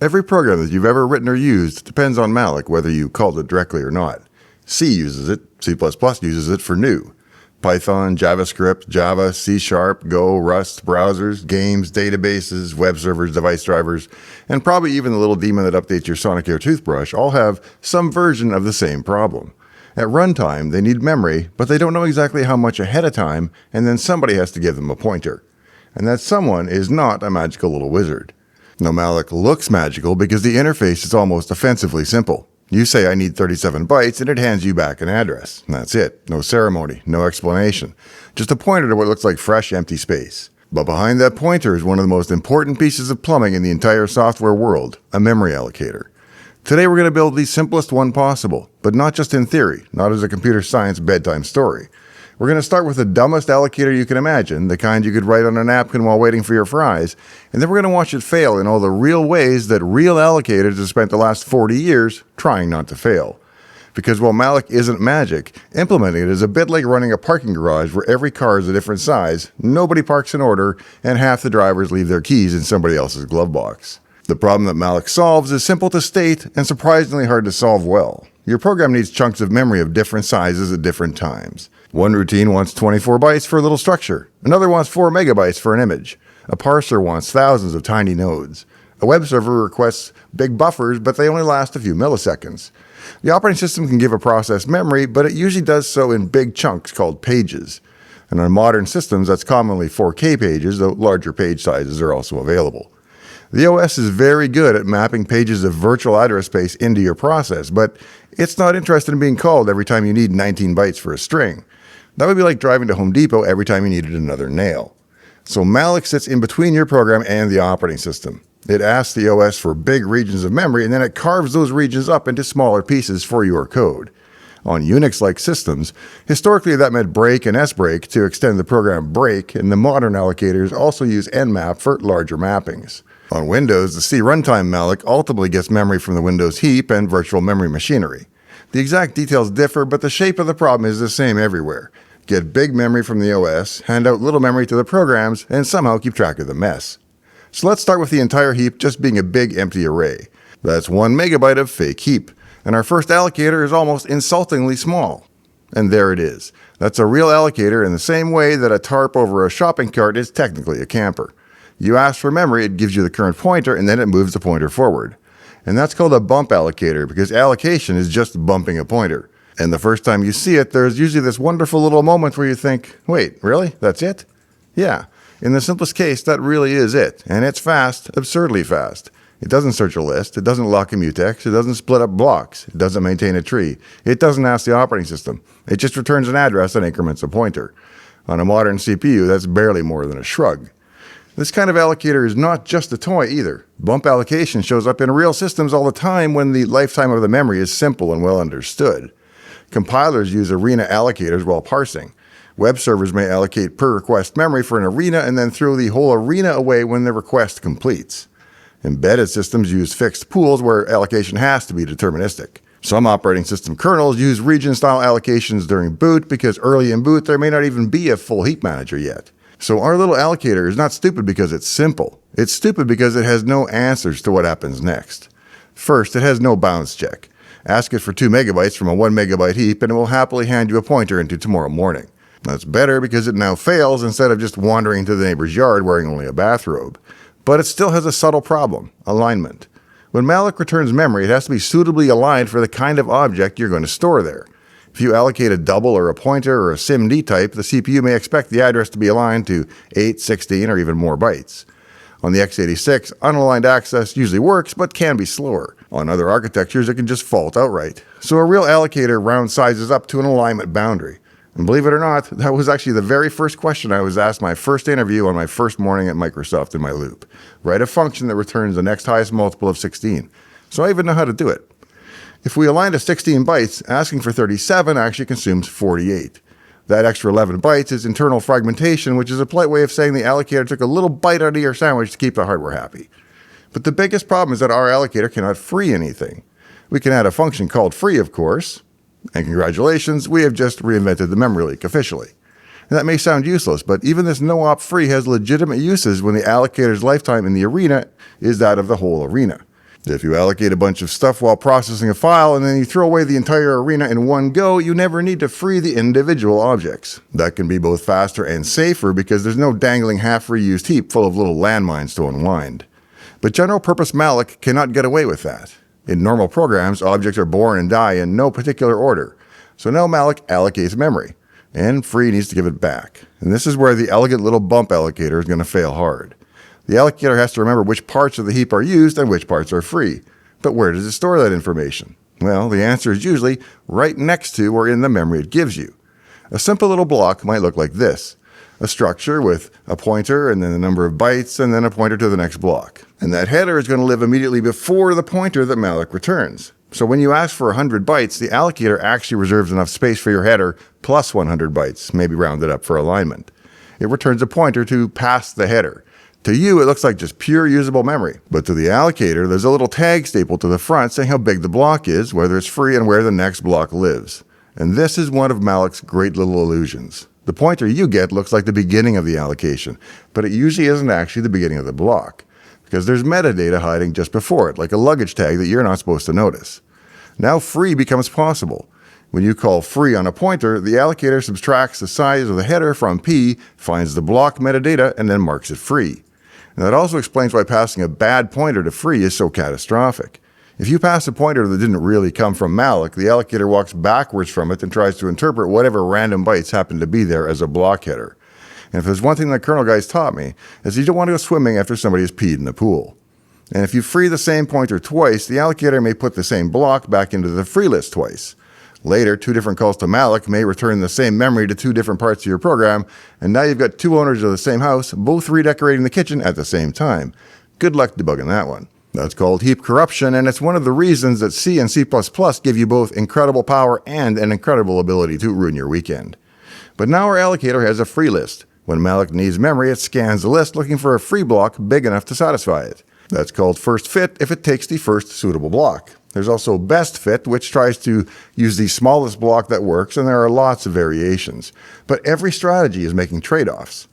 Every program that you've ever written or used depends on Malloc, whether you called it directly or not. C uses it, C++ uses it for new. Python, JavaScript, Java, C#, Go, Rust, browsers, games, databases, web servers, device drivers, and probably even the little daemon that updates your Sonicare toothbrush all have some version of the same problem. At runtime, they need memory, but they don't know exactly how much ahead of time, and then somebody has to give them a pointer. And that someone is not a magical little wizard. Now, Malloc looks magical because the interface is almost offensively simple. You say, I need 37 bytes, and it hands you back an address. And that's it. No ceremony, no explanation. Just a pointer to what looks like fresh, empty space. But behind that pointer is one of the most important pieces of plumbing in the entire software world, a memory allocator. Today we're going to build the simplest one possible, but not just in theory, not as a computer science bedtime story. We're going to start with the dumbest allocator you can imagine, the kind you could write on a napkin while waiting for your fries, and then we're going to watch it fail in all the real ways that real allocators have spent the last 40 years trying not to fail. Because while Malloc isn't magic, implementing it is a bit like running a parking garage where every car is a different size, nobody parks in order, and half the drivers leave their keys in somebody else's glove box. The problem that Malloc solves is simple to state and surprisingly hard to solve well. Your program needs chunks of memory of different sizes at different times. One routine wants 24 bytes for a little structure. Another wants 4 megabytes for an image. A parser wants thousands of tiny nodes. A web server requests big buffers, but they only last a few milliseconds. The operating system can give a process memory, but it usually does so in big chunks called pages. And on modern systems, that's commonly 4K pages, though larger page sizes are also available. The OS is very good at mapping pages of virtual address space into your process, but it's not interested in being called every time you need 19 bytes for a string. That would be like driving to Home Depot every time you needed another nail. So Malloc sits in between your program and the operating system. It asks the OS for big regions of memory, and then it carves those regions up into smaller pieces for your code. On Unix-like systems, historically that meant break and sbreak to extend the program break, and the modern allocators also use nmap for larger mappings. On Windows, the C runtime Malloc ultimately gets memory from the Windows heap and virtual memory machinery. The exact details differ, but the shape of the problem is the same everywhere. Get big memory from the OS, hand out little memory to the programs, and somehow keep track of the mess. So let's start with the entire heap just being a big empty array. That's 1 megabyte of fake heap, and our first allocator is almost insultingly small. And there it is. That's a real allocator in the same way that a tarp over a shopping cart is technically a camper. You ask for memory, it gives you the current pointer, and then it moves the pointer forward. And that's called a bump allocator because allocation is just bumping a pointer. And the first time you see it, there's usually this wonderful little moment where you think, wait, really? That's it? Yeah. In the simplest case, that really is it. And it's fast, absurdly fast. It doesn't search a list. It doesn't lock a mutex. It doesn't split up blocks. It doesn't maintain a tree. It doesn't ask the operating system. It just returns an address and increments a pointer. On a modern CPU, that's barely more than a shrug. This kind of allocator is not just a toy either. Bump allocation shows up in real systems all the time when the lifetime of the memory is simple and well understood. Compilers use arena allocators while parsing. Web servers may allocate per request memory for an arena and then throw the whole arena away when the request completes. Embedded systems use fixed pools where allocation has to be deterministic. Some operating system kernels use region-style allocations during boot because early in boot there may not even be a full heap manager yet. So our little allocator is not stupid because it's simple. It's stupid because it has no answers to what happens next. First, it has no bounds check. Ask it for 2 megabytes from a 1 megabyte heap and it will happily hand you a pointer into tomorrow morning. That's better because it now fails instead of just wandering into the neighbor's yard wearing only a bathrobe. But it still has a subtle problem, alignment. When Malloc returns memory, it has to be suitably aligned for the kind of object you're going to store there. If you allocate a double or a pointer or a SIMD type, the CPU may expect the address to be aligned to 8, 16, or even more bytes. On the x86, unaligned access usually works, but can be slower. On other architectures, it can just fault outright. So a real allocator round sizes up to an alignment boundary. And believe it or not, that was actually the very first question I was asked my first interview on my first morning at Microsoft in my loop. Write a function that returns the next highest multiple of 16. So I even know how to do it. If we align to 16 bytes, asking for 37 actually consumes 48. That extra 11 bytes is internal fragmentation, which is a polite way of saying the allocator took a little bite out of your sandwich to keep the hardware happy. But the biggest problem is that our allocator cannot free anything. We can add a function called free, of course, and congratulations, we have just reinvented the memory leak officially. And that may sound useless, but even this no-op free has legitimate uses when the allocator's lifetime in the arena is that of the whole arena. If you allocate a bunch of stuff while processing a file and then you throw away the entire arena in one go, you never need to free the individual objects. That can be both faster and safer because there's no dangling half-reused heap full of little landmines to unwind. But general-purpose Malloc cannot get away with that. In normal programs, objects are born and die in no particular order. So now Malloc allocates memory, and free needs to give it back. And this is where the elegant little bump allocator is going to fail hard. The allocator has to remember which parts of the heap are used and which parts are free. But where does it store that information? Well, the answer is usually right next to or in the memory it gives you. A simple little block might look like this. A structure with a pointer and then the number of bytes and then a pointer to the next block. And that header is going to live immediately before the pointer that Malloc returns. So when you ask for 100 bytes, the allocator actually reserves enough space for your header plus 100 bytes, maybe rounded up for alignment. It returns a pointer to past the header. To you, it looks like just pure usable memory. But to the allocator, there's a little tag stapled to the front saying how big the block is, whether it's free, and where the next block lives. And this is one of Malloc's great little illusions. The pointer you get looks like the beginning of the allocation, but it usually isn't actually the beginning of the block, because there's metadata hiding just before it, like a luggage tag that you're not supposed to notice. Now free becomes possible. When you call free on a pointer, the allocator subtracts the size of the header from P, finds the block metadata, and then marks it free. And that also explains why passing a bad pointer to free is so catastrophic. If you pass a pointer that didn't really come from Malloc, the allocator walks backwards from it and tries to interpret whatever random bytes happen to be there as a block header. And if there's one thing that kernel guys taught me, is you don't want to go swimming after somebody has peed in the pool. And if you free the same pointer twice, the allocator may put the same block back into the free list twice. Later, two different calls to Malloc may return the same memory to two different parts of your program, and now you've got two owners of the same house, both redecorating the kitchen at the same time. Good luck debugging that one. That's called heap corruption, and it's one of the reasons that C and C++ give you both incredible power and an incredible ability to ruin your weekend. But now our allocator has a free list. When Malloc needs memory, it scans the list looking for a free block big enough to satisfy it. That's called first fit if it takes the first suitable block. There's also best fit, which tries to use the smallest block that works, and there are lots of variations. But every strategy is making trade-offs.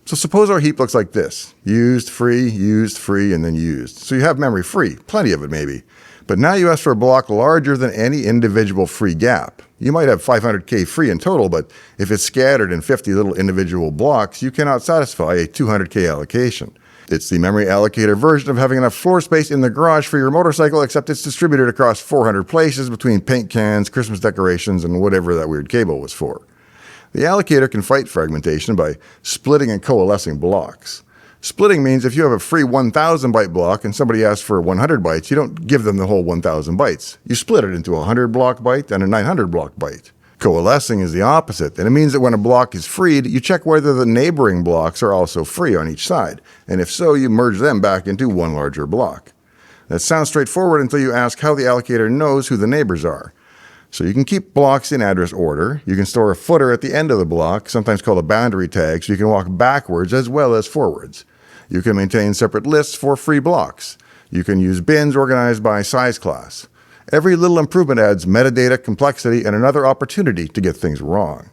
So suppose our heap looks like this. Used, free, and then used. So you have memory free, plenty of it maybe. But now you ask for a block larger than any individual free gap. You might have 500K free in total, but if it's scattered in 50 little individual blocks, you cannot satisfy a 200K allocation. It's the memory allocator version of having enough floor space in the garage for your motorcycle, except it's distributed across 400 places between paint cans, Christmas decorations, and whatever that weird cable was for. The allocator can fight fragmentation by splitting and coalescing blocks. Splitting means if you have a free 1,000 byte block and somebody asks for 100 bytes, you don't give them the whole 1,000 bytes. You split it into a 100 block byte and a 900 block byte. Coalescing is the opposite, and it means that when a block is freed, you check whether the neighboring blocks are also free on each side, and if so, you merge them back into one larger block. That sounds straightforward until you ask how the allocator knows who the neighbors are. So you can keep blocks in address order, you can store a footer at the end of the block, sometimes called a boundary tag, so you can walk backwards as well as forwards. You can maintain separate lists for free blocks. You can use bins organized by size class. Every little improvement adds metadata, complexity, and another opportunity to get things wrong.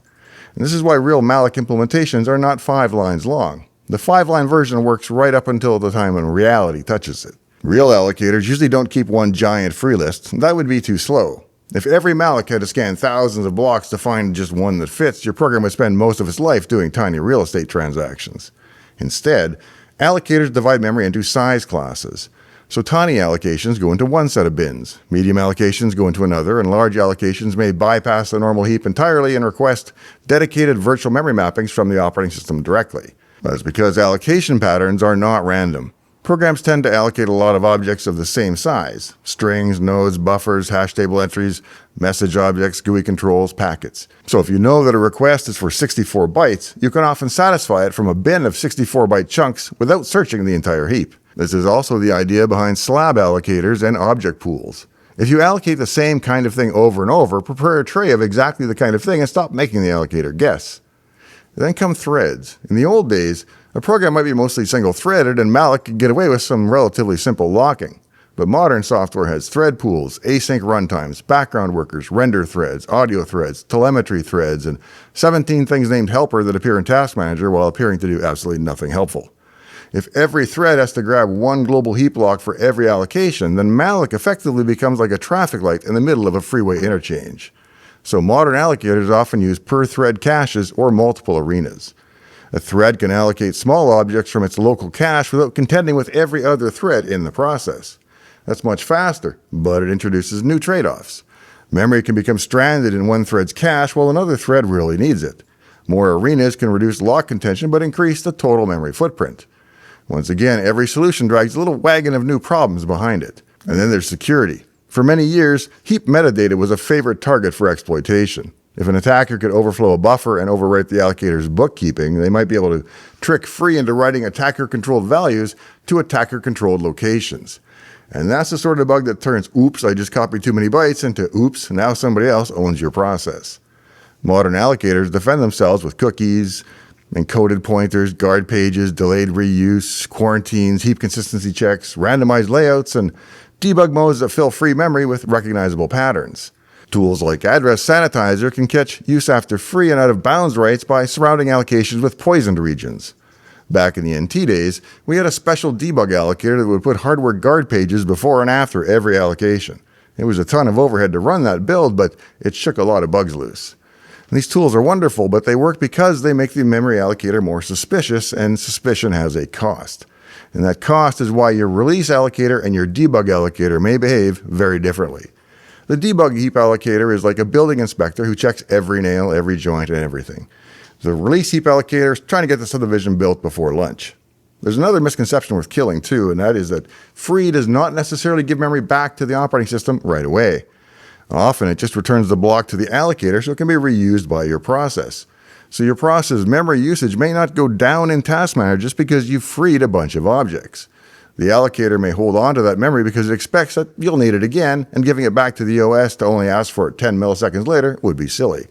And this is why real Malloc implementations are not 5 lines long. The 5-line version works right up until the time when reality touches it. Real allocators usually don't keep one giant free list. That would be too slow. If every Malloc had to scan thousands of blocks to find just one that fits, your program would spend most of its life doing tiny real estate transactions. Instead, allocators divide memory into size classes. So tiny allocations go into one set of bins, medium allocations go into another, and large allocations may bypass the normal heap entirely and request dedicated virtual memory mappings from the operating system directly. That's because allocation patterns are not random. Programs tend to allocate a lot of objects of the same size: strings, nodes, buffers, hash table entries, message objects, GUI controls, packets. So if you know that a request is for 64 bytes, you can often satisfy it from a bin of 64-byte chunks without searching the entire heap. This is also the idea behind slab allocators and object pools. If you allocate the same kind of thing over and over, prepare a tray of exactly the kind of thing and stop making the allocator guess. Then come threads. In the old days, a program might be mostly single-threaded, and Malloc could get away with some relatively simple locking. But modern software has thread pools, async runtimes, background workers, render threads, audio threads, telemetry threads, and 17 things named helper that appear in Task Manager while appearing to do absolutely nothing helpful. If every thread has to grab one global heap lock for every allocation, then Malloc effectively becomes like a traffic light in the middle of a freeway interchange. So modern allocators often use per-thread caches or multiple arenas. A thread can allocate small objects from its local cache without contending with every other thread in the process. That's much faster, but it introduces new trade-offs. Memory can become stranded in one thread's cache while another thread really needs it. More arenas can reduce lock contention but increase the total memory footprint. Once again, every solution drags a little wagon of new problems behind it. And then there's security. For many years, heap metadata was a favorite target for exploitation. If an attacker could overflow a buffer and overwrite the allocator's bookkeeping, they might be able to trick free into writing attacker-controlled values to attacker-controlled locations. And that's the sort of bug that turns oops, I just copied too many bytes into oops, now somebody else owns your process. Modern allocators defend themselves with cookies, encoded pointers, guard pages, delayed reuse, quarantines, heap consistency checks, randomized layouts, and debug modes that fill free memory with recognizable patterns. Tools like Address Sanitizer can catch use after free and out-of-bounds writes by surrounding allocations with poisoned regions. Back in the NT days, we had a special debug allocator that would put hardware guard pages before and after every allocation. It was a ton of overhead to run that build, but it shook a lot of bugs loose. And these tools are wonderful, but they work because they make the memory allocator more suspicious, and suspicion has a cost. And that cost is why your release allocator and your debug allocator may behave very differently. The debug heap allocator is like a building inspector who checks every nail, every joint, and everything. The release heap allocator is trying to get the subdivision built before lunch. There's another misconception worth killing too, and that is that free does not necessarily give memory back to the operating system right away. Often it just returns the block to the allocator so it can be reused by your process. So your process memory usage may not go down in Task Manager just because you've freed a bunch of objects. The allocator may hold on to that memory because it expects that you'll need it again, and giving it back to the OS to only ask for it 10 milliseconds later would be silly.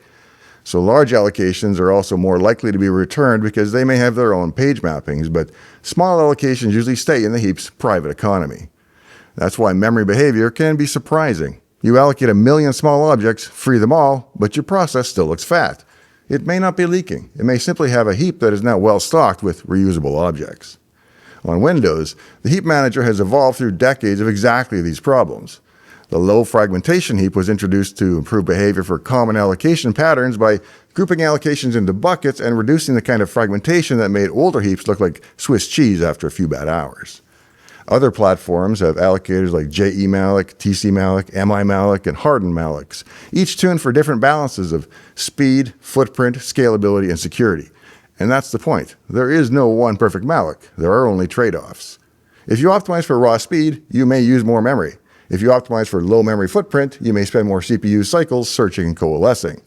So large allocations are also more likely to be returned because they may have their own page mappings, but small allocations usually stay in the heap's private economy. That's why memory behavior can be surprising. You allocate 1 million small objects, free them all, but your process still looks fat. It may not be leaking. It may simply have a heap that is now well stocked with reusable objects. On Windows, the heap manager has evolved through decades of exactly these problems. The low fragmentation heap was introduced to improve behavior for common allocation patterns by grouping allocations into buckets and reducing the kind of fragmentation that made older heaps look like Swiss cheese after a few bad hours. Other platforms have allocators like JE Malloc, TC Malloc, MI Malloc, and Hardened Mallocs, each tuned for different balances of speed, footprint, scalability, and security. And that's the point. There is no one perfect Malloc. There are only trade-offs. If you optimize for raw speed, you may use more memory. If you optimize for low memory footprint, you may spend more CPU cycles searching and coalescing.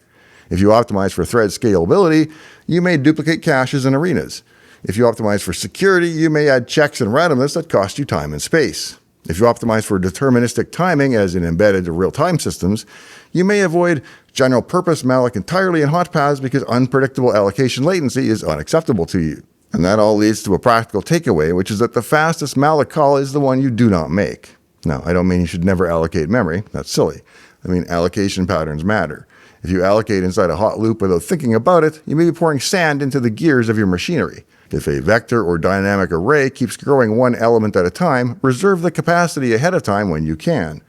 If you optimize for thread scalability, you may duplicate caches and arenas. If you optimize for security, you may add checks and randomness that cost you time and space. If you optimize for deterministic timing, as in embedded real-time systems, you may avoid general-purpose Malloc entirely in hot paths because unpredictable allocation latency is unacceptable to you. And that all leads to a practical takeaway, which is that the fastest Malloc call is the one you do not make. Now, I don't mean you should never allocate memory. That's silly. I mean allocation patterns matter. If you allocate inside a hot loop without thinking about it, you may be pouring sand into the gears of your machinery. If a vector or dynamic array keeps growing one element at a time, reserve the capacity ahead of time when you can.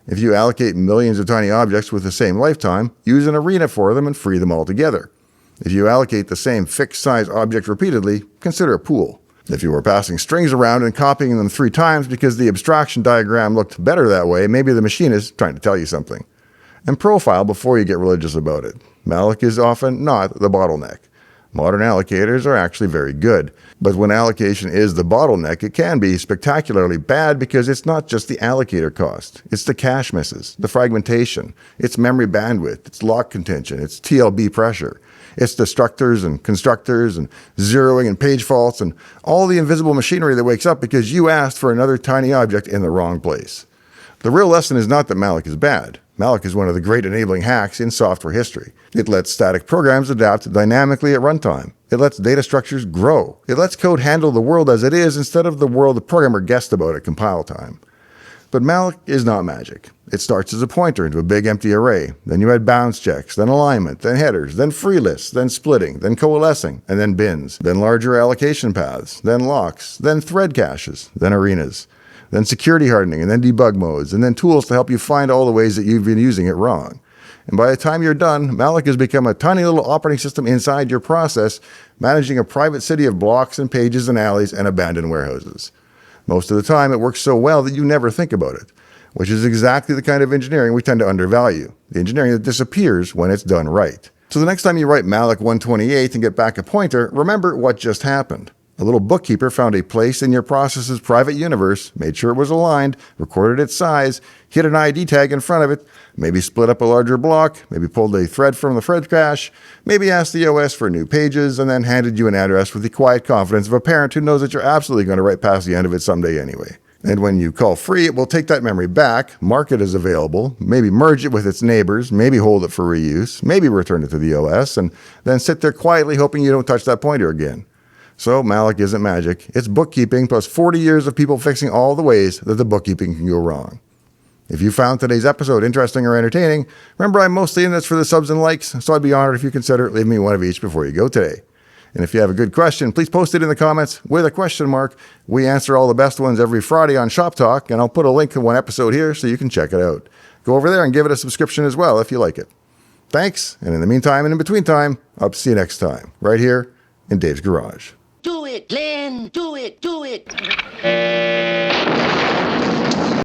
If you allocate millions of tiny objects with the same lifetime, use an arena for them and free them all together. If you allocate the same fixed-size object repeatedly, consider a pool. If you were passing strings around and copying them 3 times because the abstraction diagram looked better that way, maybe the machine is trying to tell you something. And profile before you get religious about it. Malloc is often not the bottleneck. Modern allocators are actually very good, but when allocation is the bottleneck, it can be spectacularly bad because it's not just the allocator cost. It's the cache misses, the fragmentation, it's memory bandwidth, it's lock contention, it's TLB pressure, it's destructors and constructors and zeroing and page faults and all the invisible machinery that wakes up because you asked for another tiny object in the wrong place. The real lesson is not that Malloc is bad. Malloc is one of the great enabling hacks in software history. It lets static programs adapt dynamically at runtime. It lets data structures grow. It lets code handle the world as it is instead of the world the programmer guessed about at compile time. But Malloc is not magic. It starts as a pointer into a big empty array. Then you add bounds checks, then alignment, then headers, then free lists, then splitting, then coalescing, and then bins, then larger allocation paths, then locks, then thread caches, then arenas, then security hardening, and then debug modes, and then tools to help you find all the ways that you've been using it wrong. And by the time you're done, Malloc has become a tiny little operating system inside your process, managing a private city of blocks and pages and alleys and abandoned warehouses. Most of the time, it works so well that you never think about it, which is exactly the kind of engineering we tend to undervalue, the engineering that disappears when it's done right. So the next time you write Malloc 128 and get back a pointer, remember what just happened. A little bookkeeper found a place in your process's private universe, made sure it was aligned, recorded its size, hit an ID tag in front of it, maybe split up a larger block, maybe pulled a thread from the thread cache, maybe asked the OS for new pages, and then handed you an address with the quiet confidence of a parent who knows that you're absolutely going to write past the end of it someday anyway. And when you call free, it will take that memory back, mark it as available, maybe merge it with its neighbors, maybe hold it for reuse, maybe return it to the OS, and then sit there quietly hoping you don't touch that pointer again. So Malloc isn't magic. It's bookkeeping plus 40 years of people fixing all the ways that the bookkeeping can go wrong. If you found today's episode interesting or entertaining, remember I'm mostly in this for the subs and likes, so I'd be honored if you consider leaving me one of each before you go today. And if you have a good question, please post it in the comments with a question mark. We answer all the best ones every Friday on Shop Talk, and I'll put a link to one episode here so you can check it out. Go over there and give it a subscription as well if you like it. Thanks, and in the meantime and in between time, I'll see you next time, right here in Dave's Garage. Do it, Glenn! Do it! Do it!